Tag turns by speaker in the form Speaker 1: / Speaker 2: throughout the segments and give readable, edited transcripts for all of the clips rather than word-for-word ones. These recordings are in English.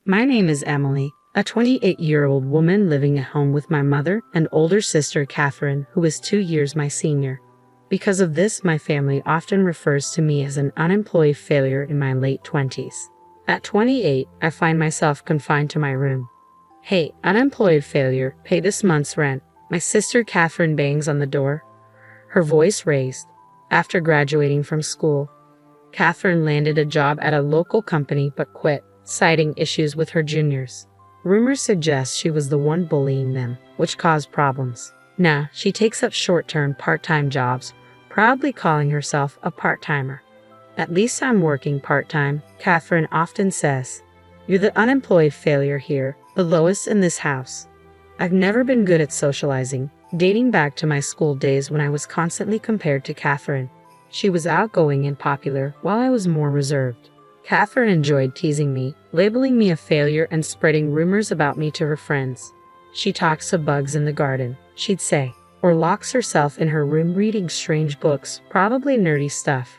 Speaker 1: My name is Emily, a 28-year-old woman living at home with my mother and older sister Catherine, who is 2 years my senior. Because of this, my family often refers to me as an unemployed failure in my late 20s. At 28, I find myself confined to my room. "Hey, unemployed failure, pay this month's rent." My sister Catherine bangs on the door, her voice raised. After graduating from school, Catherine landed a job at a local company but quit, citing issues with her juniors. Rumors suggest she was the one bullying them, which caused problems. Now, she takes up short-term part-time jobs, proudly calling herself a part-timer. "At least I'm working part-time," Catherine often says. "You're the unemployed failure here, the lowest in this house." I've never been good at socializing, dating back to my school days when I was constantly compared to Catherine. She was outgoing and popular, while I was more reserved. Catherine enjoyed teasing me, labeling me a failure and spreading rumors about me to her friends. "She talks to bugs in the garden," she'd say, or locks herself in her room reading strange books, probably nerdy stuff.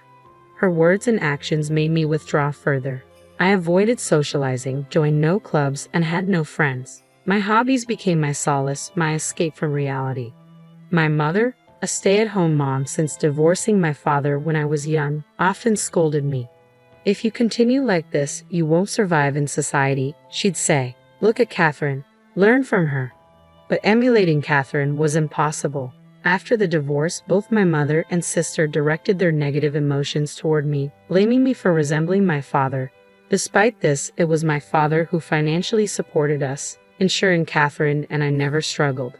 Speaker 1: Her words and actions made me withdraw further. I avoided socializing, joined no clubs, and had no friends. My hobbies became my solace, my escape from reality. My mother, a stay-at-home mom since divorcing my father when I was young, often scolded me. "If you continue like this, you won't survive in society," she'd say. "Look at Catherine. Learn from her." But emulating Catherine was impossible. After the divorce, both my mother and sister directed their negative emotions toward me, blaming me for resembling my father. Despite this, it was my father who financially supported us, ensuring Catherine and I never struggled.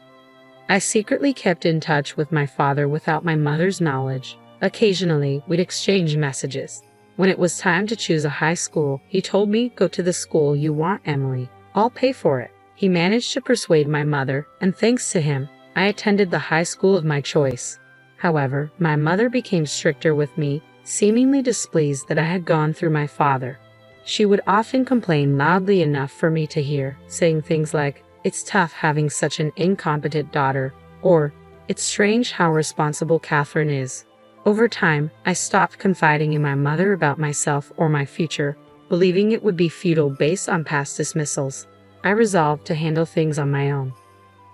Speaker 1: I secretly kept in touch with my father without my mother's knowledge. Occasionally, we'd exchange messages. When it was time to choose a high school, he told me, "Go to the school you want, Emily. I'll pay for it." He managed to persuade my mother, and thanks to him, I attended the high school of my choice. However, my mother became stricter with me, seemingly displeased that I had gone through my father. She would often complain loudly enough for me to hear, saying things like, "It's tough having such an incompetent daughter," or, "It's strange how responsible Catherine is." Over time, I stopped confiding in my mother about myself or my future, believing it would be futile based on past dismissals. I resolved to handle things on my own.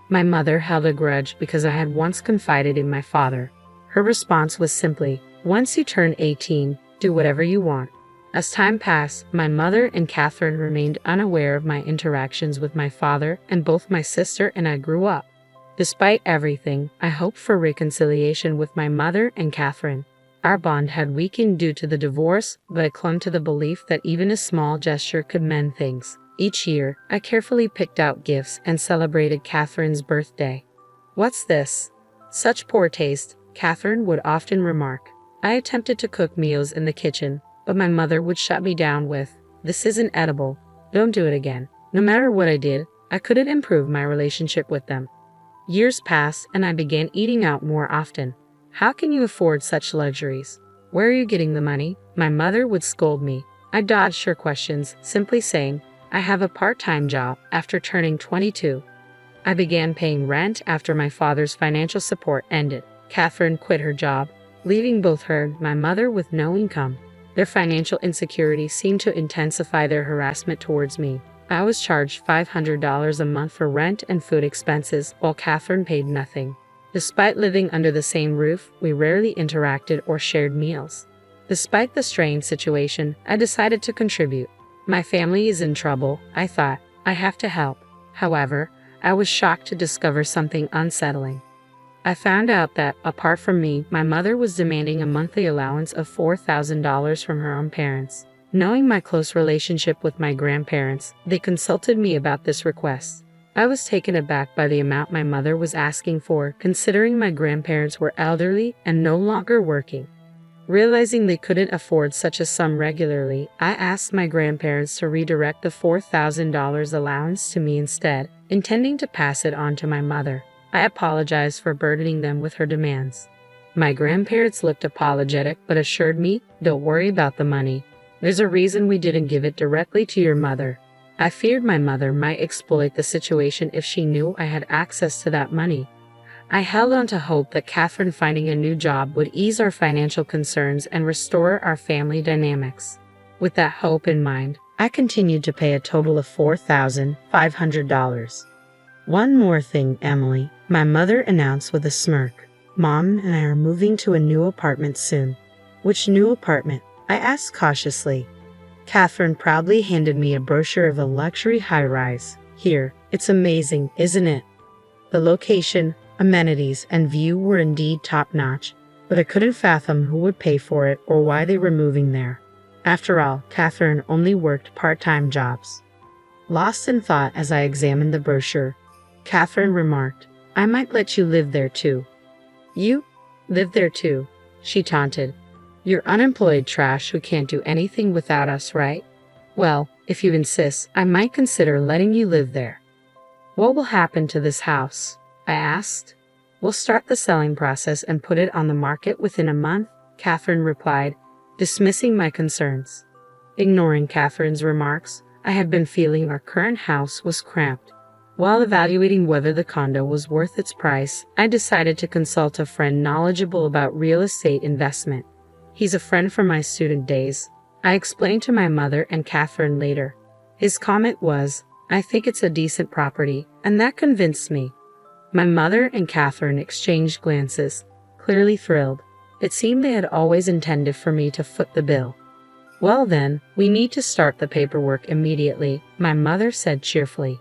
Speaker 1: My mother held a grudge because I had once confided in my father. Her response was simply, "Once you turn 18, do whatever you want." As time passed, my mother and Catherine remained unaware of my interactions with my father, and both my sister and I grew up. Despite everything, I hoped for reconciliation with my mother and Catherine. Our bond had weakened due to the divorce, but I clung to the belief that even a small gesture could mend things. Each year, I carefully picked out gifts and celebrated Catherine's birthday. "What's this? Such poor taste," Catherine would often remark. I attempted to cook meals in the kitchen, but my mother would shut me down with, "This isn't edible. Don't do it again." No matter what I did, I couldn't improve my relationship with them. Years passed, and I began eating out more often. "How can you afford such luxuries? Where are you getting the money?" My mother would scold me. I dodged her questions, simply saying, "I have a part-time job." After turning 22, I began paying rent after my father's financial support ended. Catherine quit her job, leaving both her and my mother with no income. Their financial insecurity seemed to intensify their harassment towards me. I was charged $500 a month for rent and food expenses, while Catherine paid nothing. Despite living under the same roof, we rarely interacted or shared meals. Despite the strained situation, I decided to contribute. My family is in trouble, I thought. I have to help. However, I was shocked to discover something unsettling. I found out that, apart from me, my mother was demanding a monthly allowance of $4,000 from her own parents. Knowing my close relationship with my grandparents, they consulted me about this request. I was taken aback by the amount my mother was asking for, considering my grandparents were elderly and no longer working. Realizing they couldn't afford such a sum regularly, I asked my grandparents to redirect the $4,000 allowance to me instead, intending to pass it on to my mother. I apologized for burdening them with her demands. My grandparents looked apologetic but assured me, "Don't worry about the money. There's a reason we didn't give it directly to your mother." I feared my mother might exploit the situation if she knew I had access to that money. I held on to hope that Catherine finding a new job would ease our financial concerns and restore our family dynamics. With that hope in mind, I continued to pay a total of $4,500. One more thing, Emily, my mother announced with a smirk. Mom and I are moving to a new apartment soon. Which new apartment? I asked cautiously. Catherine proudly handed me a brochure of a luxury high-rise. Here, it's amazing, isn't it? The location, amenities, and view were indeed top-notch, but I couldn't fathom who would pay for it or why they were moving there. After all, Catherine only worked part-time jobs. Lost in thought as I examined the brochure, Catherine remarked, "I might let you live there too." "You? Live there too?" she taunted. "You're unemployed trash who can't do anything without us, right? Well, if you insist, I might consider letting you live there." "What will happen to this house?" I asked. "We'll start the selling process and put it on the market within a month," Catherine replied, dismissing my concerns. Ignoring Catherine's remarks, I had been feeling our current house was cramped. While evaluating whether the condo was worth its price, I decided to consult a friend knowledgeable about real estate investment. He's a friend from my student days. I explained to my mother and Catherine later. His comment was, "I think it's a decent property," and that convinced me. My mother and Catherine exchanged glances, clearly thrilled. It seemed they had always intended for me to foot the bill. "Well then, we need to start the paperwork immediately," my mother said cheerfully.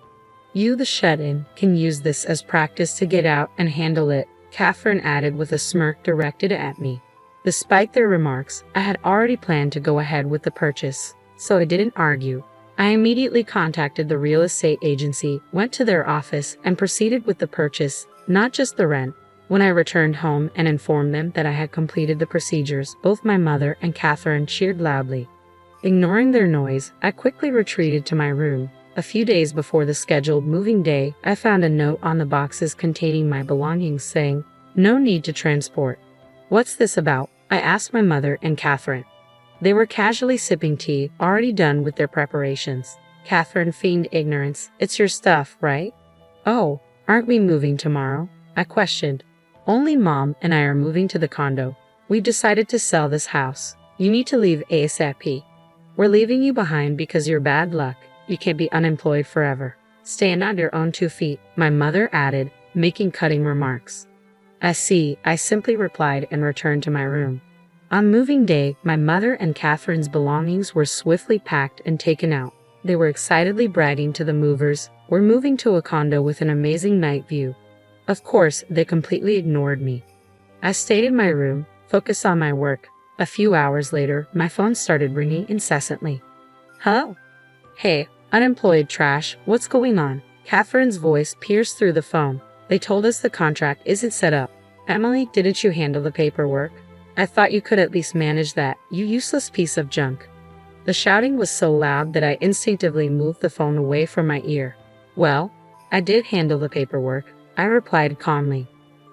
Speaker 1: "You, the shut-in, can use this as practice to get out and handle it," Catherine added with a smirk directed at me. Despite their remarks, I had already planned to go ahead with the purchase, so I didn't argue. I immediately contacted the real estate agency, went to their office, and proceeded with the purchase, not just the rent. When I returned home and informed them that I had completed the procedures, both my mother and Catherine cheered loudly. Ignoring their noise, I quickly retreated to my room. A few days before the scheduled moving day, I found a note on the boxes containing my belongings saying, "No need to transport." "What's this about?" I asked my mother and Catherine. They were casually sipping tea, already done with their preparations. Catherine feigned ignorance. "It's your stuff, right?" "Oh, aren't we moving tomorrow?" I questioned. "Only Mom and I are moving to the condo. We've decided to sell this house. You need to leave ASAP. We're leaving you behind because you're bad luck. You can't be unemployed forever. Stand on your own 2 feet," my mother added, making cutting remarks. "I see," I simply replied and returned to my room. On moving day, my mother and Catherine's belongings were swiftly packed and taken out. They were excitedly bragging to the movers, "We're moving to a condo with an amazing night view." Of course, they completely ignored me. I stayed in my room, focused on my work. A few hours later, my phone started ringing incessantly. "Hello? Hey, unemployed trash, what's going on?" Catherine's voice pierced through the phone. "They told us the contract isn't set up. Emily, didn't you handle the paperwork? I thought you could at least manage that, you useless piece of junk." The shouting was so loud that I instinctively moved the phone away from my ear. "Well, I did handle the paperwork," I replied calmly.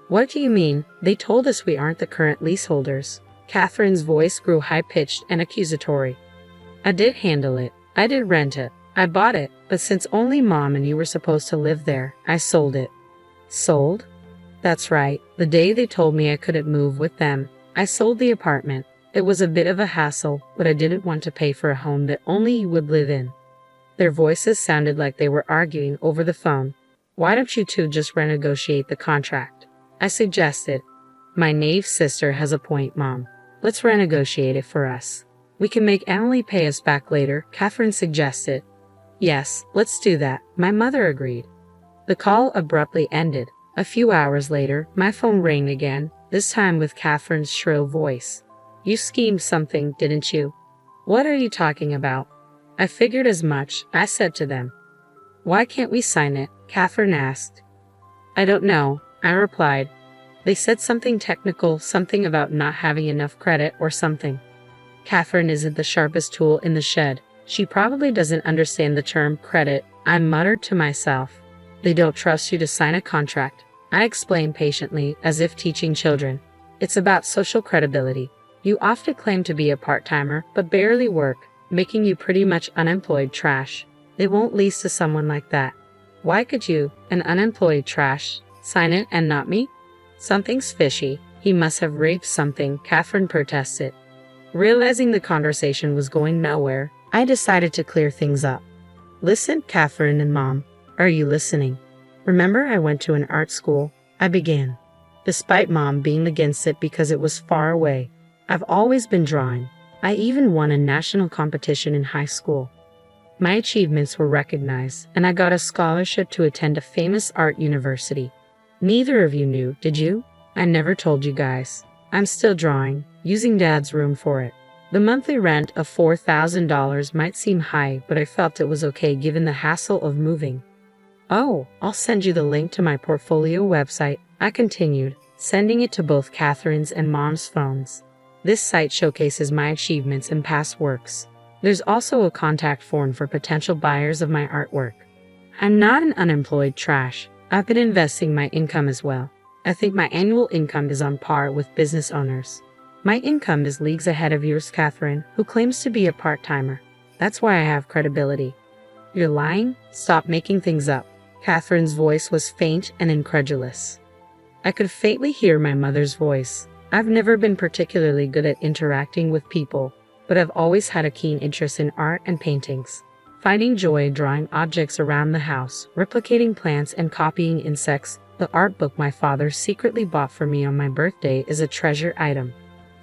Speaker 1: "What do you mean? They told us we aren't the current leaseholders." Catherine's voice grew high-pitched and accusatory. "I did handle it. I did rent it. I bought it, but since only Mom and you were supposed to live there, I sold it." "Sold?" "That's right. The day they told me I couldn't move with them, I sold the apartment. It was a bit of a hassle, but I didn't want to pay for a home that only you would live in." Their voices sounded like they were arguing over the phone. "Why don't you two just renegotiate the contract?" I suggested. "My naive sister has a point, Mom. Let's renegotiate it for us. We can make Emily pay us back later," Catherine suggested. "Yes, let's do that," my mother agreed. The call abruptly ended. A few hours later, my phone rang again, this time with Catherine's shrill voice. "You schemed something, didn't you?" "What are you talking about?" "I figured as much," I said to them. "Why can't we sign it?" Catherine asked. "I don't know," I replied. "They said something technical, something about not having enough credit or something." "Catherine isn't the sharpest tool in the shed. She probably doesn't understand the term credit," I muttered to myself. "They don't trust you to sign a contract," I explained patiently, as if teaching children. "It's about social credibility. You often claim to be a part-timer, but barely work, making you pretty much unemployed trash. They won't lease to someone like that. Why could you, an unemployed trash, sign it and not me?" "Something's fishy. He must have raped something," Catherine protested. Realizing the conversation was going nowhere, I decided to clear things up. Listen, Catherine and Mom, are you listening? Remember I went to an art school? I began. Despite Mom being against it because it was far away, I've always been drawing. I even won a national competition in high school. My achievements were recognized, and I got a scholarship to attend a famous art university. Neither of you knew, did you? I never told you guys. I'm still drawing, using Dad's room for it. The monthly rent of $4,000 might seem high, but I felt it was okay given the hassle of moving. Oh, I'll send you the link to my portfolio website, I continued, sending it to both Catherine's and Mom's phones. This site showcases my achievements and past works. There's also a contact form for potential buyers of my artwork. I'm not an unemployed trash. I've been investing my income as well. I think my annual income is on par with business owners. My income is leagues ahead of yours, Catherine, who claims to be a part-timer. That's why I have credibility. You're lying? Stop making things up. Catherine's voice was faint and incredulous. I could faintly hear my mother's voice. I've never been particularly good at interacting with people, but I've always had a keen interest in art and paintings. Finding joy drawing objects around the house, replicating plants and copying insects, the art book my father secretly bought for me on my birthday is a treasure item.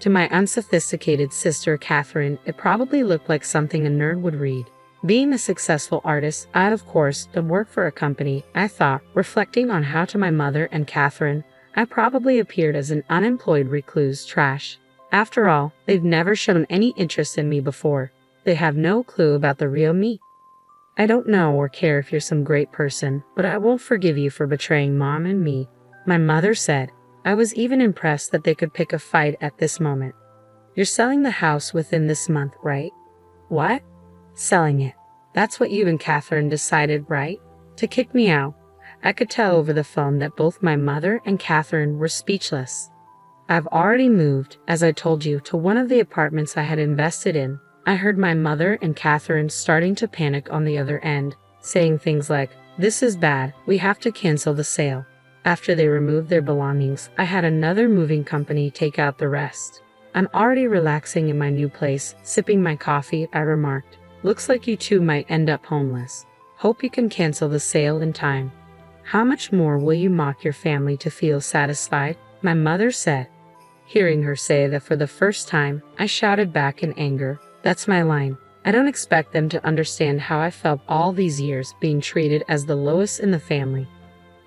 Speaker 1: To my unsophisticated sister Catherine, it probably looked like something a nerd would read. Being a successful artist, I of course don't work for a company, I thought, reflecting on how to my mother and Catherine, I probably appeared as an unemployed recluse trash. After all, they've never shown any interest in me before. They have no clue about the real me. I don't know or care if you're some great person, but I won't forgive you for betraying Mom and me, my mother said. I was even impressed that they could pick a fight at this moment. You're selling the house within this month, right? What? Selling it. That's what you and Catherine decided, right? To kick me out. I could tell over the phone that both my mother and Catherine were speechless. I've already moved, as I told you, to one of the apartments I had invested in. I heard my mother and Catherine starting to panic on the other end, saying things like, "This is bad, we have to cancel the sale." After they removed their belongings, I had another moving company take out the rest. I'm already relaxing in my new place, sipping my coffee, I remarked. Looks like you two might end up homeless. Hope you can cancel the sale in time. How much more will you mock your family to feel satisfied? My mother said. Hearing her say that for the first time, I shouted back in anger. That's my line. I don't expect them to understand how I felt all these years being treated as the lowest in the family.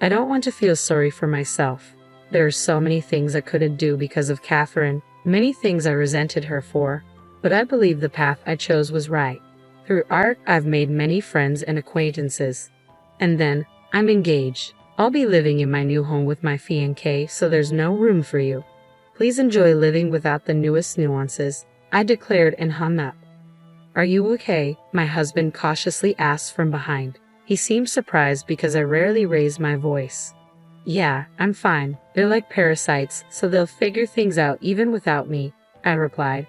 Speaker 1: I don't want to feel sorry for myself. There are so many things I couldn't do because of Catherine, many things I resented her for, but I believe the path I chose was right. Through art, I've made many friends and acquaintances. And then, I'm engaged. I'll be living in my new home with my fiancé, so there's no room for you. Please enjoy living without the newest nuances, I declared and hung up. Are you okay? My husband cautiously asked from behind. He seemed surprised because I rarely raised my voice. Yeah, I'm fine. They're like parasites, so they'll figure things out even without me, I replied.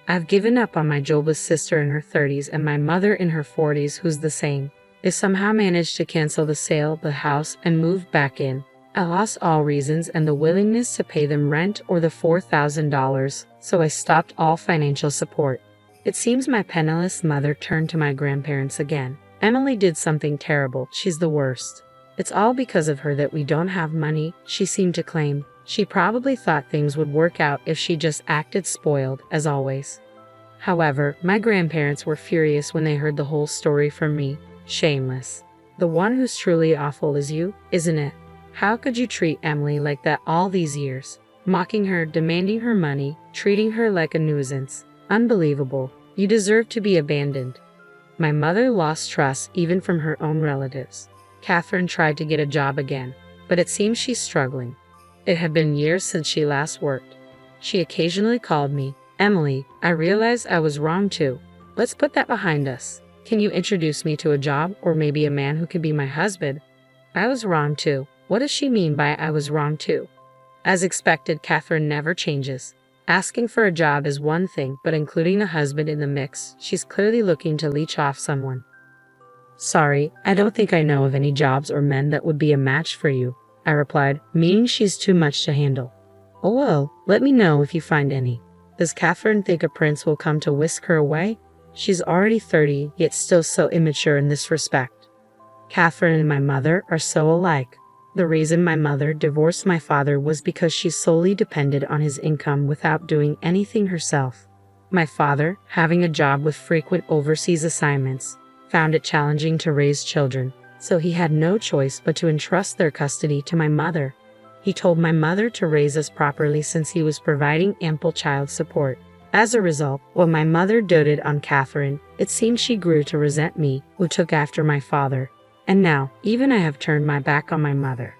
Speaker 1: I've given up on my jobless sister in her 30s and my mother in her 40s who's the same. They somehow managed to cancel the sale of the house and moved back in. I lost all reasons and the willingness to pay them rent or the $4,000, so I stopped all financial support. It seems my penniless mother turned to my grandparents again. Emily did something terrible. She's the worst. It's all because of her that we don't have money, she seemed to claim. She probably thought things would work out if she just acted spoiled, as always. However, my grandparents were furious when they heard the whole story from me. Shameless. The one who's truly awful is you, isn't it? How could you treat Emily like that all these years? Mocking her, demanding her money, treating her like a nuisance. Unbelievable. You deserve to be abandoned. My mother lost trust even from her own relatives. Catherine tried to get a job again, but it seems she's struggling. It had been years since she last worked. She occasionally called me, Emily, I realized I was wrong too. Let's put that behind us. Can you introduce me to a job or maybe a man who could be my husband? I was wrong too. What does she mean by I was wrong too? As expected, Catherine never changes. Asking for a job is one thing, but including a husband in the mix, she's clearly looking to leech off someone. Sorry, I don't think I know of any jobs or men that would be a match for you, I replied, meaning she's too much to handle. Oh well, let me know if you find any. Does Catherine think a prince will come to whisk her away? She's already 30, yet still so immature in this respect. Catherine and my mother are so alike. The reason my mother divorced my father was because she solely depended on his income without doing anything herself. My father, having a job with frequent overseas assignments, found it challenging to raise children, so he had no choice but to entrust their custody to my mother. He told my mother to raise us properly since he was providing ample child support. As a result, while my mother doted on Catherine, it seemed she grew to resent me, who took after my father. And now, even I have turned my back on my mother.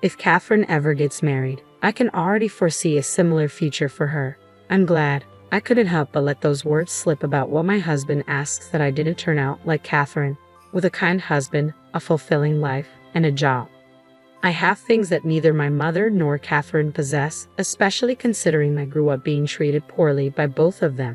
Speaker 1: If Catherine ever gets married, I can already foresee a similar future for her. I'm glad. I couldn't help but let those words slip about what my husband asks that I didn't turn out like Catherine, with a kind husband, a fulfilling life, and a job. I have things that neither my mother nor Catherine possess, especially considering I grew up being treated poorly by both of them.